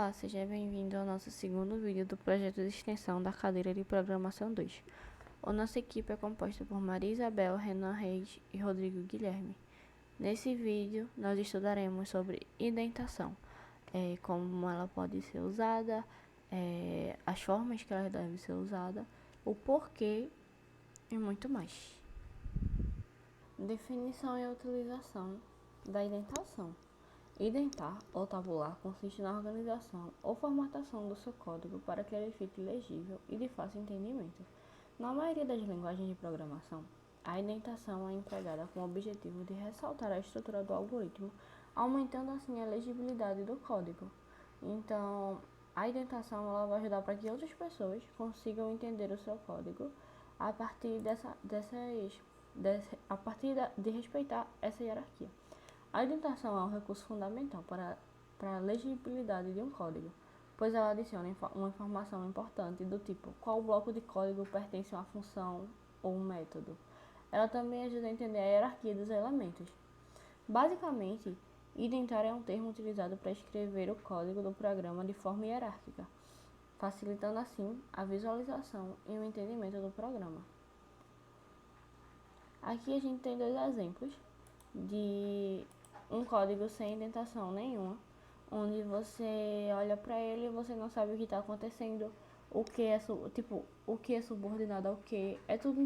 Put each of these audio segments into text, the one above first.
Olá, seja bem-vindo ao nosso segundo vídeo do projeto de extensão da cadeira de Programação 2. A nossa equipe é composta por Maria Isabel, Renan Reis e Rodrigo Guilherme. Nesse vídeo, nós estudaremos sobre indentação, como ela pode ser usada, as formas que ela deve ser usada, o porquê e muito mais. Definição e utilização da indentação. Indentar ou tabular consiste na organização ou formatação do seu código para que ele fique legível e de fácil entendimento. Na maioria das linguagens de programação, a indentação é empregada com o objetivo de ressaltar a estrutura do algoritmo, aumentando assim a legibilidade do código. Então, a indentação ela vai ajudar para que outras pessoas consigam entender o seu código a partir de respeitar essa hierarquia. A indentação é um recurso fundamental para a legibilidade de um código, pois ela adiciona uma informação importante do tipo qual bloco de código pertence a uma função ou um método. Ela também ajuda a entender a hierarquia dos elementos. Basicamente, indentar é um termo utilizado para escrever o código do programa de forma hierárquica, facilitando assim a visualização e o entendimento do programa. Aqui a gente tem dois exemplos de um código sem indentação nenhuma, onde você olha para ele e você não sabe o que está acontecendo, o que é subordinado ao que.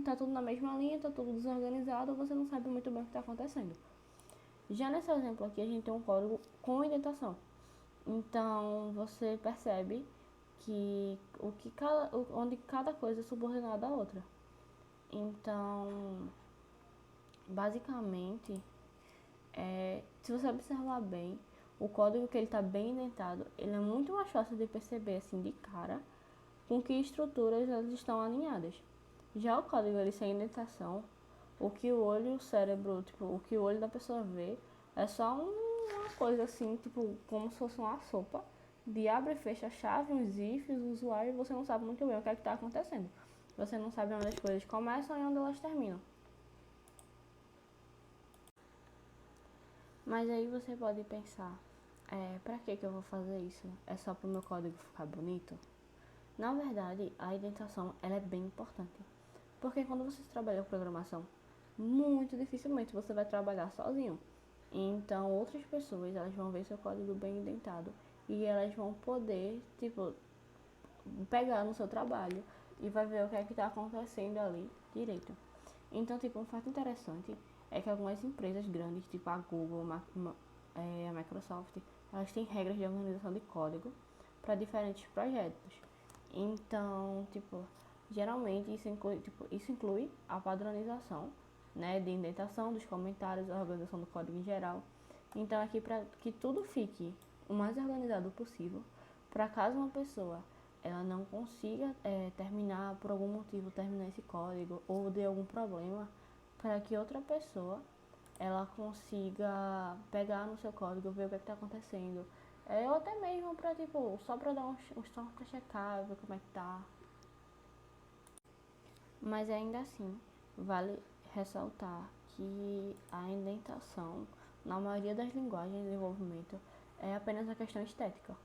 Tá tudo na mesma linha, tá tudo desorganizado, você não sabe muito bem o que está acontecendo. Já nesse exemplo aqui, a gente tem um código com indentação. Então, você percebe que onde cada coisa é subordinada à outra. Então, basicamente, se você observar bem, o código que ele está bem indentado, ele é muito mais fácil de perceber assim de cara com que estruturas elas estão alinhadas. Já o código ele sem indentação, o que o olho e o cérebro, o que o olho da pessoa vê é só uma coisa assim, como se fosse uma sopa de abre e fecha a chave, uns ifs, o usuário, e você não sabe muito bem o que é que está acontecendo. Você não sabe onde as coisas começam e onde elas terminam. Mas aí você pode pensar, pra que eu vou fazer isso? É só para o meu código ficar bonito? Na verdade, a indentação ela é bem importante. Porque quando você trabalha com programação, muito dificilmente você vai trabalhar sozinho. Então, outras pessoas elas vão ver seu código bem indentado e elas vão poder, pegar no seu trabalho e vai ver o que é que está acontecendo ali direito. Então, um fato interessante é que algumas empresas grandes, tipo a Google, a Microsoft, elas têm regras de organização de código para diferentes projetos. Então, geralmente isso inclui a padronização, né, de indentação dos comentários, a organização do código em geral. Então, aqui para que tudo fique o mais organizado possível, para caso uma pessoa ela não consiga terminar por algum motivo terminar esse código ou de algum problema, para que outra pessoa ela consiga pegar no seu código, ver o que está acontecendo, ou até mesmo para só para dar só para checar, ver como é que tá. Mas ainda assim, vale ressaltar que a indentação na maioria das linguagens de desenvolvimento é apenas uma questão estética.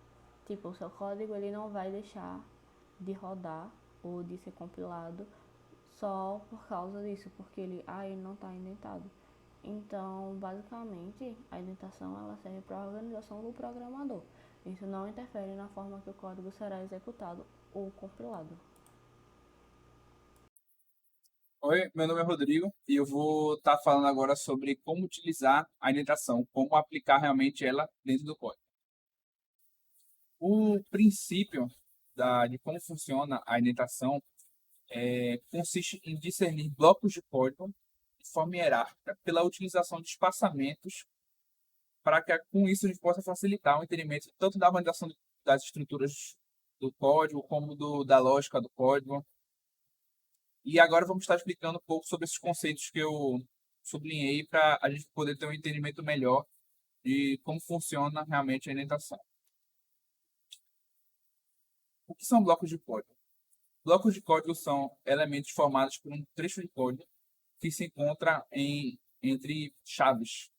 O seu código ele não vai deixar de rodar ou de ser compilado só por causa disso, porque ele não está indentado. Então, basicamente, a indentação ela serve para a organização do programador. Isso não interfere na forma que o código será executado ou compilado. Oi, meu nome é Rodrigo e eu vou estar falando agora sobre como utilizar a indentação, como aplicar realmente ela dentro do código. O princípio de como funciona a indentação consiste em discernir blocos de código de forma hierárquica pela utilização de espaçamentos para que com isso a gente possa facilitar o entendimento tanto da organização das estruturas do código como da lógica do código. E agora vamos estar explicando um pouco sobre esses conceitos que eu sublinhei para a gente poder ter um entendimento melhor de como funciona realmente a indentação. O que são blocos de código? Blocos de código são elementos formados por um trecho de código que se encontra entre chaves.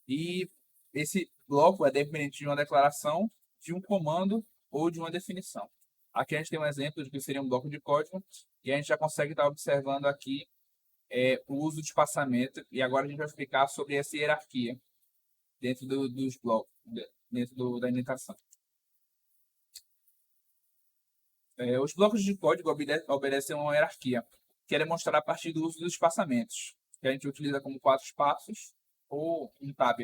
E esse bloco é dependente de uma declaração de um comando ou de uma definição. Aqui a gente tem um exemplo de que seria um bloco de código e a gente já consegue estar observando aqui o uso de espaçamento, e agora a gente vai explicar sobre essa hierarquia dentro dos blocos, dentro da indentação. Os blocos de código obedecem a uma hierarquia, que é demonstrada a partir do uso dos espaçamentos, que a gente utiliza como 4 espaços ou um tab.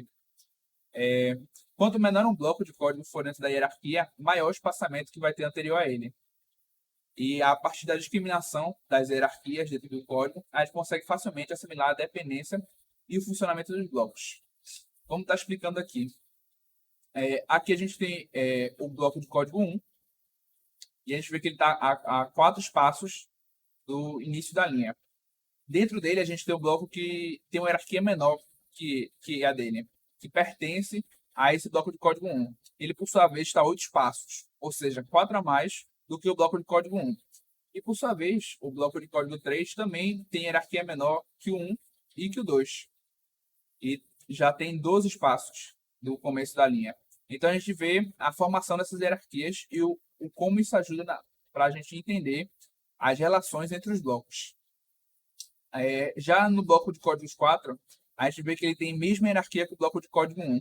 Quanto menor um bloco de código for dentro da hierarquia, maior o espaçamento que vai ter anterior a ele. E a partir da discriminação das hierarquias dentro do código, a gente consegue facilmente assimilar a dependência e o funcionamento dos blocos. Vamos estar explicando aqui. Aqui a gente tem o bloco de código 1, e a gente vê que ele está a 4 espaços do início da linha. Dentro dele, a gente tem um bloco que tem uma hierarquia menor que a dele, que pertence a esse bloco de código 1. Ele, por sua vez, está a 8 espaços, ou seja, 4 a mais do que o bloco de código 1. E, por sua vez, o bloco de código 3 também tem hierarquia menor que o 1 e que o 2. E já tem 12 espaços do começo da linha. Então, a gente vê a formação dessas hierarquias e como isso ajuda para a gente entender as relações entre os blocos. Já no bloco de códigos 4, a gente vê que ele tem a mesma hierarquia que o bloco de código 1.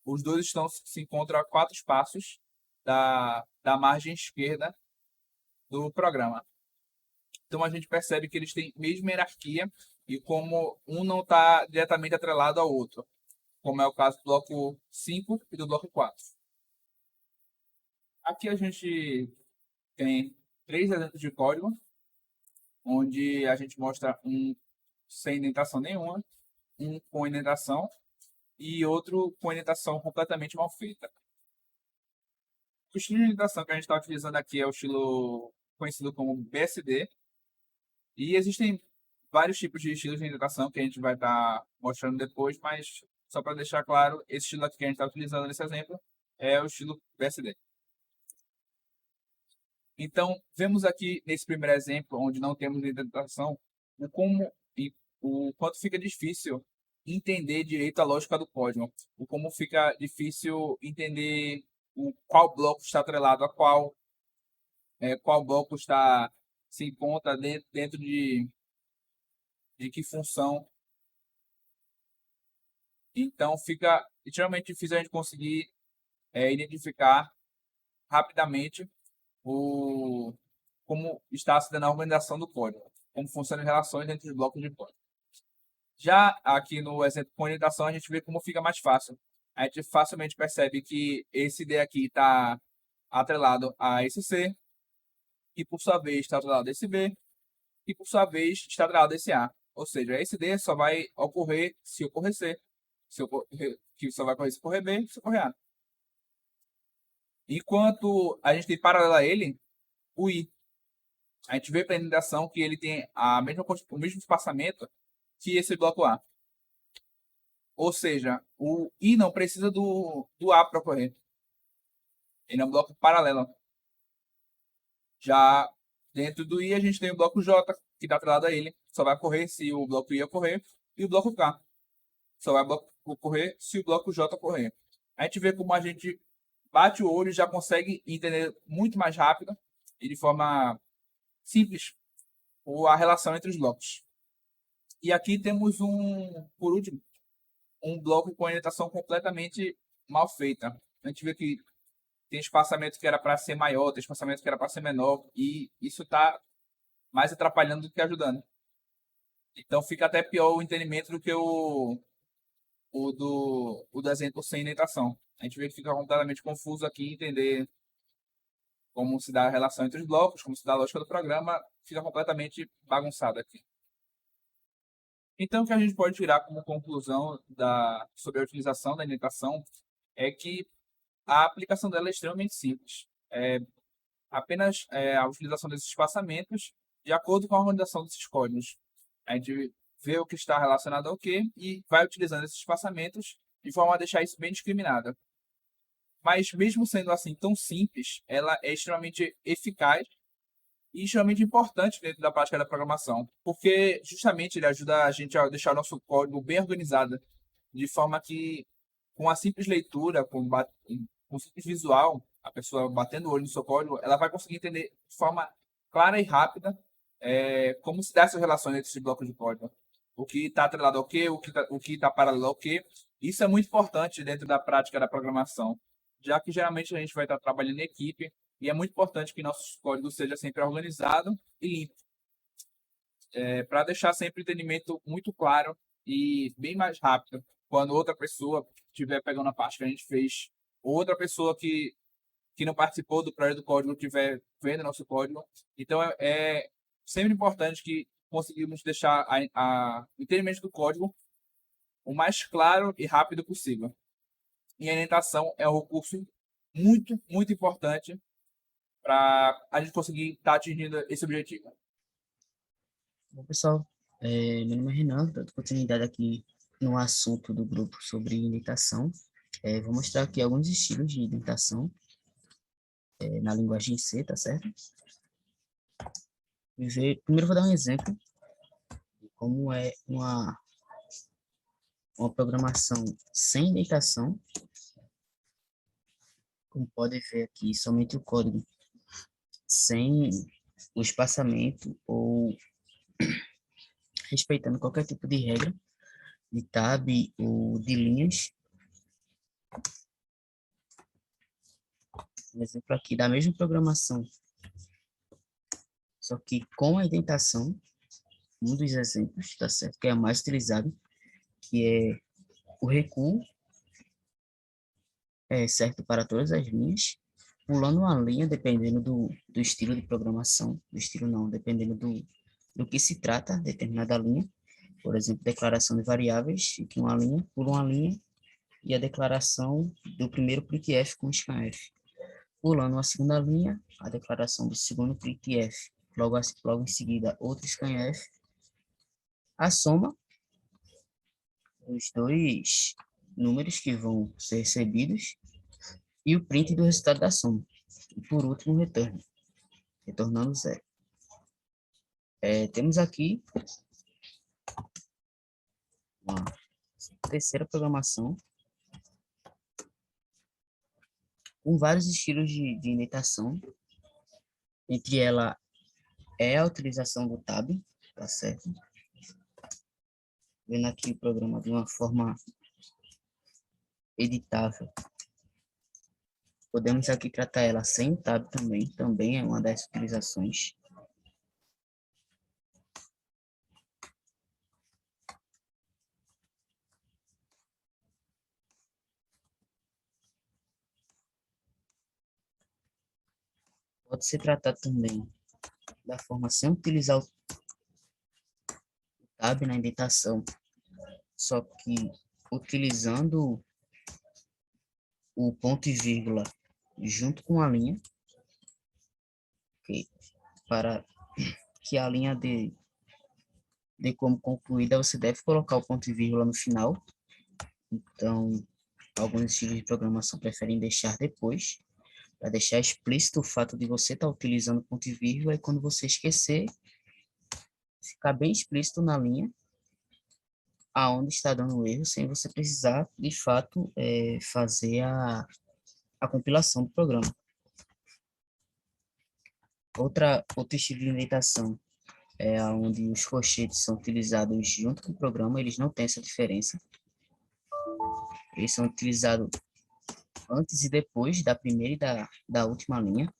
Os dois se encontram a 4 espaços da margem esquerda do programa. Então a gente percebe que eles têm a mesma hierarquia e como um não está diretamente atrelado ao outro, como é o caso do bloco 5 e do bloco 4. Aqui a gente tem 3 exemplos de código, onde a gente mostra um sem indentação nenhuma, um com indentação e outro com indentação completamente mal feita. O estilo de indentação que a gente está utilizando aqui é o estilo conhecido como BSD. E existem vários tipos de estilos de indentação que a gente vai estar mostrando depois, mas só para deixar claro, esse estilo aqui que a gente está utilizando nesse exemplo é o estilo BSD. Então, vemos aqui nesse primeiro exemplo, onde não temos indentação, o quanto fica difícil entender direito a lógica do código, o como fica difícil entender qual bloco está atrelado a qual bloco se encontra dentro de que função. Então, fica extremamente difícil a gente conseguir identificar rapidamente como está se dando a organização do código, como funcionam as relações entre os blocos de código. Já aqui no exemplo com orientação, a gente vê como fica mais fácil. A gente facilmente percebe que esse D aqui está atrelado a esse C, e por sua vez está atrelado a esse B, e por sua vez está atrelado a esse A. Ou seja, esse D só vai ocorrer se ocorrer C, que só vai ocorrer se ocorrer B, se ocorrer A. Enquanto a gente tem paralelo a ele, o I. A gente vê pela indentação que ele tem o mesmo espaçamento que esse bloco A. Ou seja, o I não precisa do A para ocorrer. Ele é um bloco paralelo. Já dentro do I, a gente tem o bloco J, que está atrelado a ele. Só vai ocorrer se o bloco I ocorrer. E o bloco K só vai ocorrer se o bloco J ocorrer. A gente vê como a gente bate o olho e já consegue entender muito mais rápido e de forma simples a relação entre os blocos. E aqui temos por último, um bloco com orientação completamente mal feita. A gente vê que tem espaçamento que era para ser maior, tem espaçamento que era para ser menor, e isso está mais atrapalhando do que ajudando. Então fica até pior o entendimento do que o do exemplo sem indentação. A gente vê que fica completamente confuso aqui entender como se dá a relação entre os blocos, como se dá a lógica do programa, fica completamente bagunçado aqui. Então, o que a gente pode tirar como conclusão sobre a utilização da indentação é que a aplicação dela é extremamente simples. Apenas a utilização desses espaçamentos de acordo com a organização desses códigos. A gente vê o que está relacionado ao que e vai utilizando esses espaçamentos de forma a deixar isso bem discriminado. Mas mesmo sendo assim tão simples, ela é extremamente eficaz e extremamente importante dentro da prática da programação, porque justamente ele ajuda a gente a deixar o nosso código bem organizado, de forma que com a simples leitura, com com simples visual, a pessoa batendo o olho no seu código, ela vai conseguir entender de forma clara e rápida como se dá essas relações entre esses blocos de código. O que está atrelado ao quê, o que está paralelo ao quê. Isso é muito importante dentro da prática da programação, já que geralmente a gente vai estar trabalhando em equipe e é muito importante que nossos códigos sejam sempre organizados e limpos, para deixar sempre o entendimento muito claro e bem mais rápido quando outra pessoa estiver pegando a parte que a gente fez, ou outra pessoa que não participou do projeto do código estiver vendo nosso código. Então, é sempre importante que conseguimos deixar o entendimento do código o mais claro e rápido possível. E a indentação é um recurso muito, muito importante para a gente conseguir estar atingindo esse objetivo. Bom, pessoal, meu nome é Renan, dando continuidade aqui no assunto do grupo sobre indentação. Vou mostrar aqui alguns estilos de indentação na linguagem C, tá certo? Primeiro vou dar um exemplo de como é uma programação sem indentação. Como pode ver aqui, somente o código sem o espaçamento ou respeitando qualquer tipo de regra de tab ou de linhas. Um exemplo aqui da mesma programação, só que com a indentação, um dos exemplos, tá certo? Que é a mais utilizado, que é o recuo, certo para todas as linhas, pulando uma linha dependendo do estilo de programação, do estilo não, dependendo do que se trata, determinada linha. Por exemplo, declaração de variáveis, fica uma linha, pula uma linha, e a declaração do primeiro printf com scanf. Pulando a segunda linha, a declaração do segundo printf, logo em seguida outro scanf, a soma dos dois números que vão ser recebidos e o print do resultado da soma. E por último, o retorno, retornando zero. Temos aqui uma terceira programação com vários estilos de indentação. Entre ela é a utilização do tab, tá certo? Vendo aqui o programa de uma forma editável. Podemos aqui tratar ela sem tab também é uma das utilizações. Pode ser tratado também da forma sem utilizar o tab na indentação, só que utilizando o ponto e vírgula junto com a linha, okay, para que a linha de como concluída, você deve colocar o ponto e vírgula no final. Então, alguns estilos de programação preferem deixar depois, para deixar explícito o fato de você estar utilizando ponto e vírgula, e quando você esquecer, ficar bem explícito na linha aonde está dando o erro, sem você precisar, de fato, fazer a compilação do programa. Outro estilo de indentação é onde os colchetes são utilizados junto com o programa, eles não têm essa diferença. Eles são utilizados antes e depois da primeira e da última linha.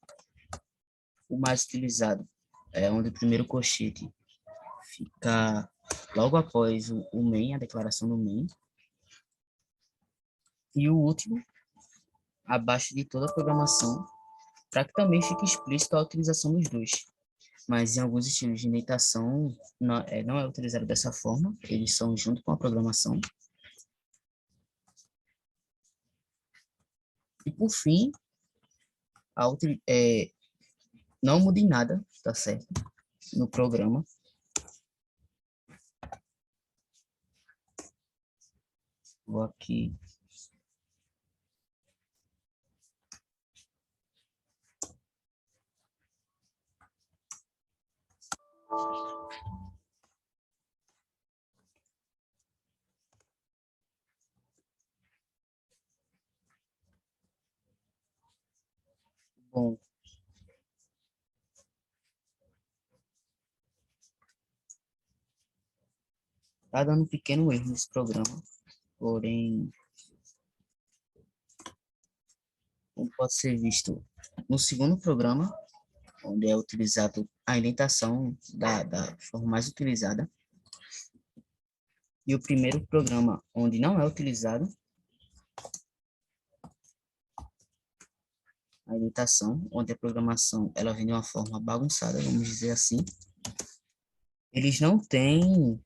O mais utilizado é onde o primeiro colchete fica logo após o main, a declaração do main. E o último, abaixo de toda a programação, para que também fique explícito a utilização dos dois. Mas em alguns estilos de indentação não é utilizado dessa forma, eles são junto com a programação. E por fim, não muda em nada, tá certo? No programa. Vou aqui. Bom, tá dando um pequeno erro nesse programa, porém, como pode ser visto no segundo programa, onde é utilizado a indentação da forma mais utilizada, e o primeiro programa, onde não é utilizado a indentação, onde a programação ela vem de uma forma bagunçada, vamos dizer assim, eles não têm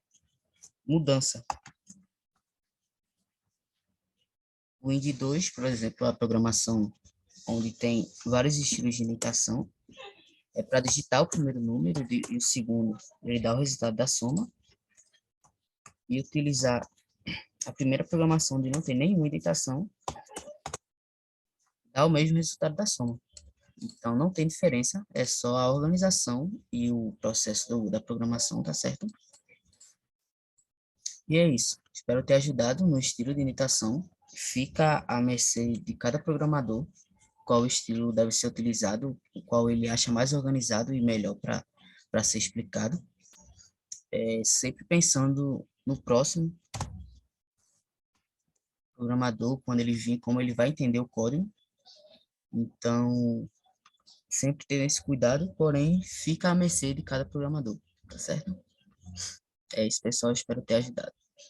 mudança. O Ind 2, por exemplo, a programação onde tem vários estilos de indentação, é para digitar o primeiro número e o segundo, ele dá o resultado da soma, e utilizar a primeira programação onde não tem nenhuma indentação, dá o mesmo resultado da soma. Então, não tem diferença, é só a organização e o processo da programação, tá certo? E é isso. Espero ter ajudado no estilo de indentação. Fica à mercê de cada programador qual estilo deve ser utilizado, o qual ele acha mais organizado e melhor para ser explicado. Sempre pensando no próximo programador, quando ele vir, como ele vai entender o código. Então, sempre ter esse cuidado, porém, fica à mercê de cada programador, tá certo? É isso, pessoal. Espero ter ajudado.